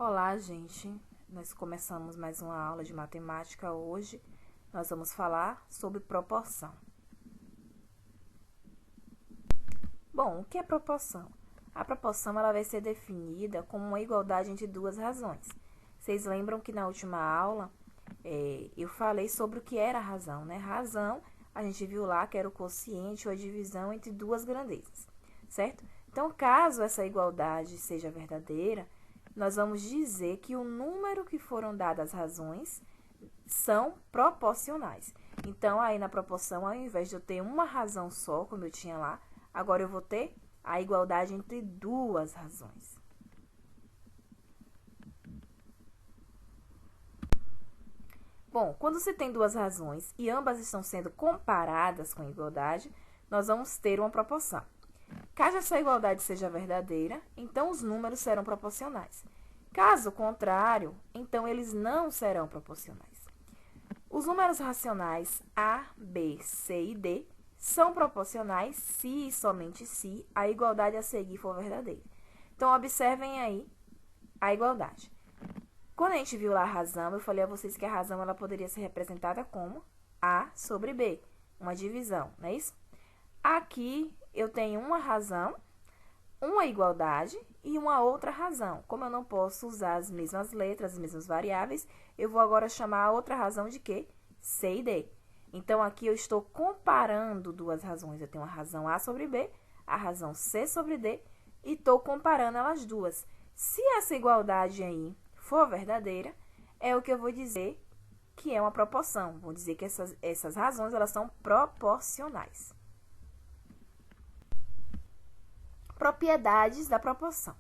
Olá, gente! Nós começamos mais uma aula de matemática hoje. Nós vamos falar sobre proporção. Bom, o que é proporção? A proporção ela vai ser definida como uma igualdade entre duas razões. Vocês lembram que na última aula eu falei sobre o que era a razão, né? Razão, a gente viu lá que era o quociente ou a divisão entre duas grandezas, certo? Então, caso essa igualdade seja verdadeira, nós vamos dizer que o número que foram dadas as razões são proporcionais. Então, aí na proporção, ao invés de eu ter uma razão só, como eu tinha lá, agora eu vou ter a igualdade entre duas razões. Bom, quando se tem duas razões e ambas estão sendo comparadas com igualdade, nós vamos ter uma proporção. Caso essa igualdade seja verdadeira, então os números serão proporcionais. Caso contrário, então eles não serão proporcionais. Os números racionais A, B, C e D são proporcionais se e somente se a igualdade a seguir for verdadeira. Então, observem aí a igualdade. Quando a gente viu lá a razão, eu falei a vocês que a razão ela poderia ser representada como A sobre B, uma divisão, não é isso? Aqui eu tenho uma razão, uma igualdade e uma outra razão. Como eu não posso usar as mesmas letras, as mesmas variáveis, eu vou agora chamar a outra razão de quê? C e D. Então, aqui eu estou comparando duas razões. Eu tenho a razão A sobre B, a razão C sobre D, e estou comparando elas duas. Se essa igualdade aí for verdadeira, é o que eu vou dizer que é uma proporção. Vou dizer que essas razões elas são proporcionais. Propriedades da proporção.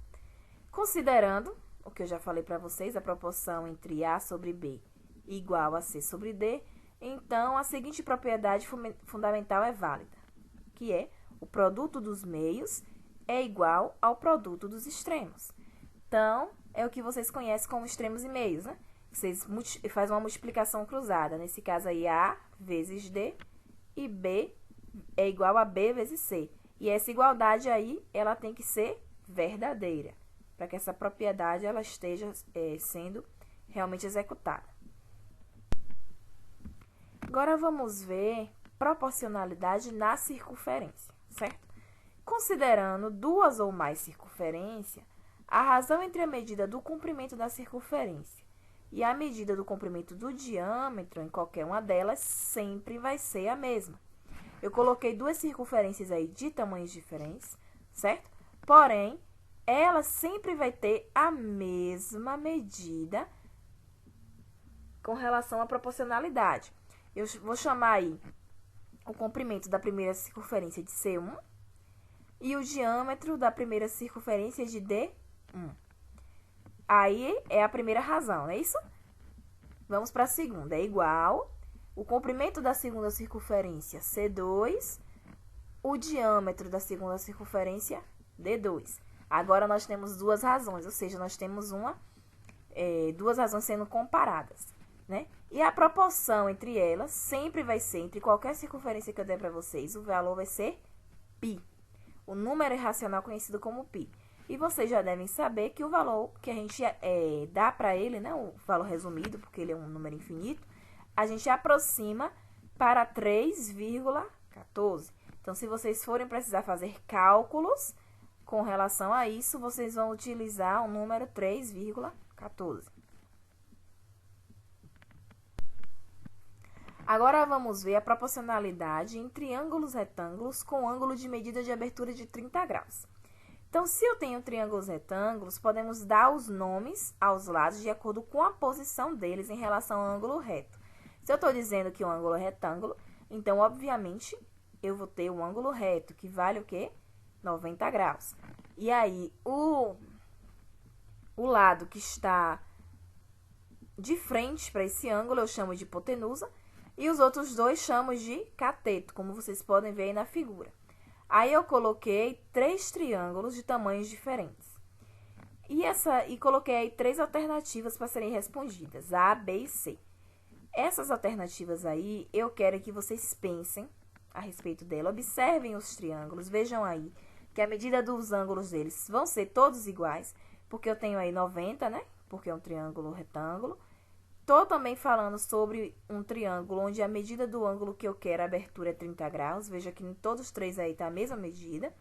Considerando o que eu já falei para vocês, a proporção entre A sobre B igual a C sobre D, então a seguinte propriedade fundamental é válida, que é o produto dos meios é igual ao produto dos extremos. Então, é o que vocês conhecem como extremos e meios, né? Vocês fazem uma multiplicação cruzada. Nesse caso aí, A vezes D e B é igual a B vezes C. E essa igualdade aí, ela tem que ser verdadeira, para que essa propriedade ela esteja sendo realmente executada. Agora, vamos ver proporcionalidade na circunferência, certo? Considerando duas ou mais circunferências, a razão entre a medida do comprimento da circunferência e a medida do comprimento do diâmetro em qualquer uma delas sempre vai ser a mesma. Eu coloquei duas circunferências aí de tamanhos diferentes, certo? Porém, ela sempre vai ter a mesma medida com relação à proporcionalidade. Eu vou chamar aí o comprimento da primeira circunferência de C1 e o diâmetro da primeira circunferência de D1. Aí é a primeira razão, não é isso? Vamos para a segunda. É igual o comprimento da segunda circunferência, C2, o diâmetro da segunda circunferência, D2. Agora, nós temos duas razões, ou seja, nós temos duas razões sendo comparadas, né? E a proporção entre elas sempre vai ser, entre qualquer circunferência que eu der para vocês, o valor vai ser π. O número irracional conhecido como π. E vocês já devem saber que o valor que a gente dá para ele, né, o valor resumido, porque ele é um número infinito, a gente aproxima para 3,14. Então, se vocês forem precisar fazer cálculos com relação a isso, vocês vão utilizar o número 3,14. Agora, vamos ver a proporcionalidade em triângulos retângulos com ângulo de medida de abertura de 30 graus. Então, se eu tenho triângulos retângulos, podemos dar os nomes aos lados de acordo com a posição deles em relação ao ângulo reto. Se eu estou dizendo que o ângulo é retângulo, então, obviamente, eu vou ter um ângulo reto, que vale o quê? 90 graus. E aí, o lado que está de frente para esse ângulo, eu chamo de hipotenusa, e os outros dois chamo de cateto, como vocês podem ver aí na figura. Aí, eu coloquei 3 triângulos de tamanhos diferentes. E coloquei aí 3 alternativas para serem respondidas, A, B e C. Essas alternativas aí, eu quero que vocês pensem a respeito dela. Observem os triângulos, vejam aí que a medida dos ângulos deles vão ser todos iguais. porque eu tenho aí 90, né? Porque é um triângulo retângulo. Tô também falando sobre um triângulo onde a medida do ângulo que eu quero, a abertura é 30 graus. Veja que em todos os três aí tá a mesma medida.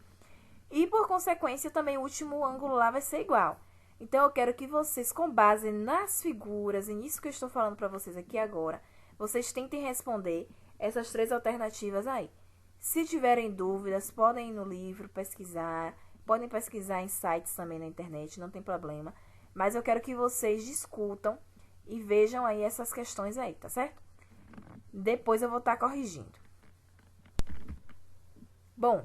E, por consequência, também o último ângulo lá vai ser igual. Então, eu quero que vocês, com base nas figuras e nisso que eu estou falando para vocês aqui agora, vocês tentem responder essas três alternativas aí. Se tiverem dúvidas, podem ir no livro pesquisar, podem pesquisar em sites também na internet, não tem problema. Mas eu quero que vocês discutam e vejam aí essas questões aí, tá certo? Depois eu vou estar corrigindo. Bom,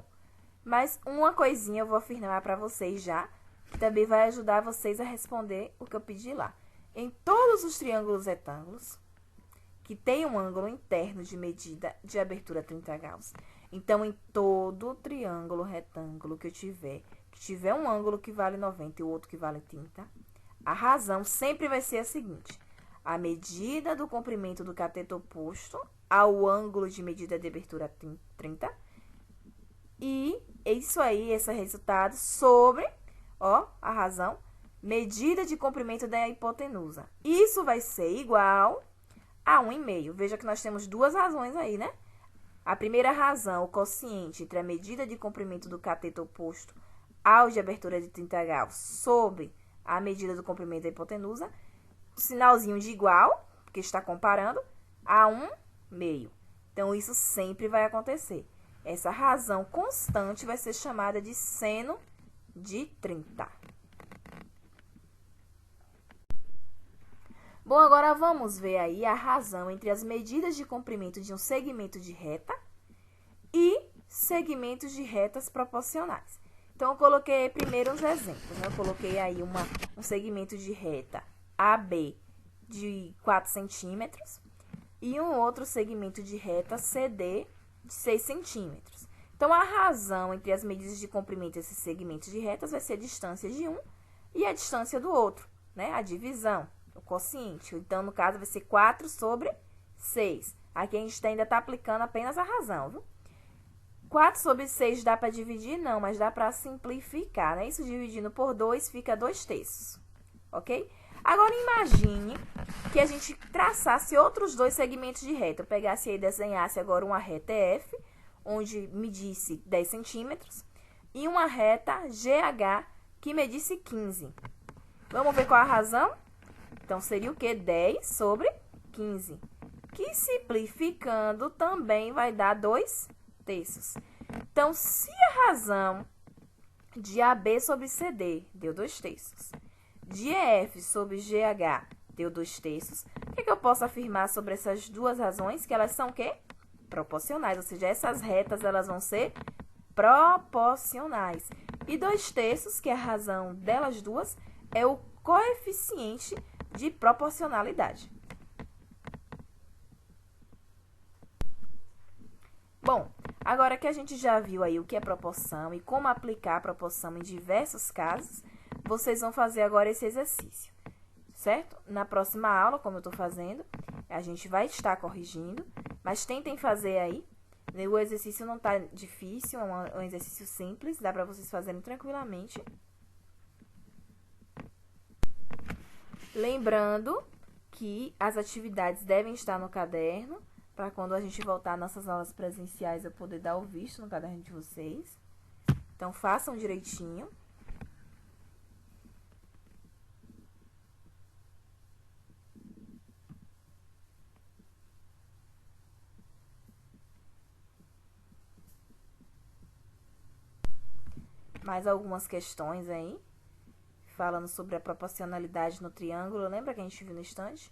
mas uma coisinha eu vou afirmar para vocês já, que também vai ajudar vocês a responder o que eu pedi lá. Em todos os triângulos retângulos, que tem um ângulo interno de medida de abertura 30 graus, então em todo triângulo retângulo que tiver um ângulo que vale 90 e o outro que vale 30, a razão sempre vai ser a seguinte: a medida do comprimento do cateto oposto ao ângulo de medida de abertura 30, e isso aí, esse resultado sobre, ó, a razão, medida de comprimento da hipotenusa. Isso vai ser igual a 1,5. Veja que nós temos duas razões aí, né? A primeira razão, o quociente entre a medida de comprimento do cateto oposto ao de abertura de 30 graus sobre a medida do comprimento da hipotenusa, o sinalzinho de igual, porque está comparando, a 1,5. Então, isso sempre vai acontecer. Essa razão constante vai ser chamada de seno de 30. Bom, agora vamos ver aí a razão entre as medidas de comprimento de um segmento de reta e segmentos de retas proporcionais. Então, eu coloquei primeiro os exemplos, né? Eu coloquei aí um segmento de reta AB de 4 centímetros e um outro segmento de reta CD de 6 centímetros. Então, a razão entre as medidas de comprimento desses segmentos de retas vai ser a distância de um e a distância do outro, né? A divisão, o quociente. Então, no caso, vai ser 4 sobre 6. Aqui a gente ainda está aplicando apenas a razão, viu? 4 sobre 6 dá para dividir? Não, mas dá para simplificar, né? Isso dividindo por 2 fica 2/3, ok? Agora, imagine que a gente traçasse outros dois segmentos de reta. Eu pegasse e desenhasse agora uma reta F, onde medisse 10 centímetros, e uma reta GH, que medisse 15. Vamos ver qual a razão? Então, seria o quê? 10 sobre 15. Que simplificando também vai dar 2/3. Então, se a razão de AB sobre CD deu 2/3, de EF sobre GH deu 2/3, o que eu posso afirmar sobre essas duas razões? Que elas são o quê? Proporcionais, ou seja, essas retas elas vão ser proporcionais. E 2/3, que é a razão delas duas, é o coeficiente de proporcionalidade. Bom, agora que a gente já viu aí o que é proporção e como aplicar a proporção em diversos casos, vocês vão fazer agora esse exercício, certo? Na próxima aula, como eu estou fazendo, a gente vai estar corrigindo, mas tentem fazer aí. O exercício não está difícil, é um exercício simples, dá para vocês fazerem tranquilamente. Lembrando que as atividades devem estar no caderno, para quando a gente voltar às nossas aulas presenciais eu poder dar o visto no caderno de vocês. Então, façam direitinho. Mais algumas questões aí, falando sobre a proporcionalidade no triângulo. Lembra que a gente viu no estande?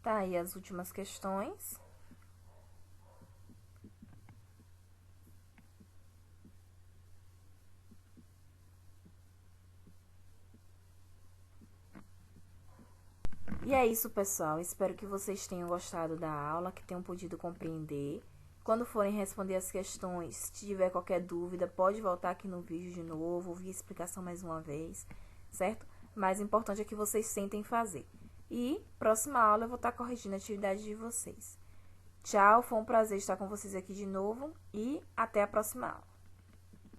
Tá aí as últimas questões. E é isso, pessoal. Espero que vocês tenham gostado da aula, que tenham podido compreender. Quando forem responder as questões, se tiver qualquer dúvida, pode voltar aqui no vídeo de novo, ouvir a explicação mais uma vez, certo? O mais importante é que vocês tentem fazer. E, próxima aula, eu vou estar corrigindo a atividade de vocês. Tchau, foi um prazer estar com vocês aqui de novo e até a próxima aula.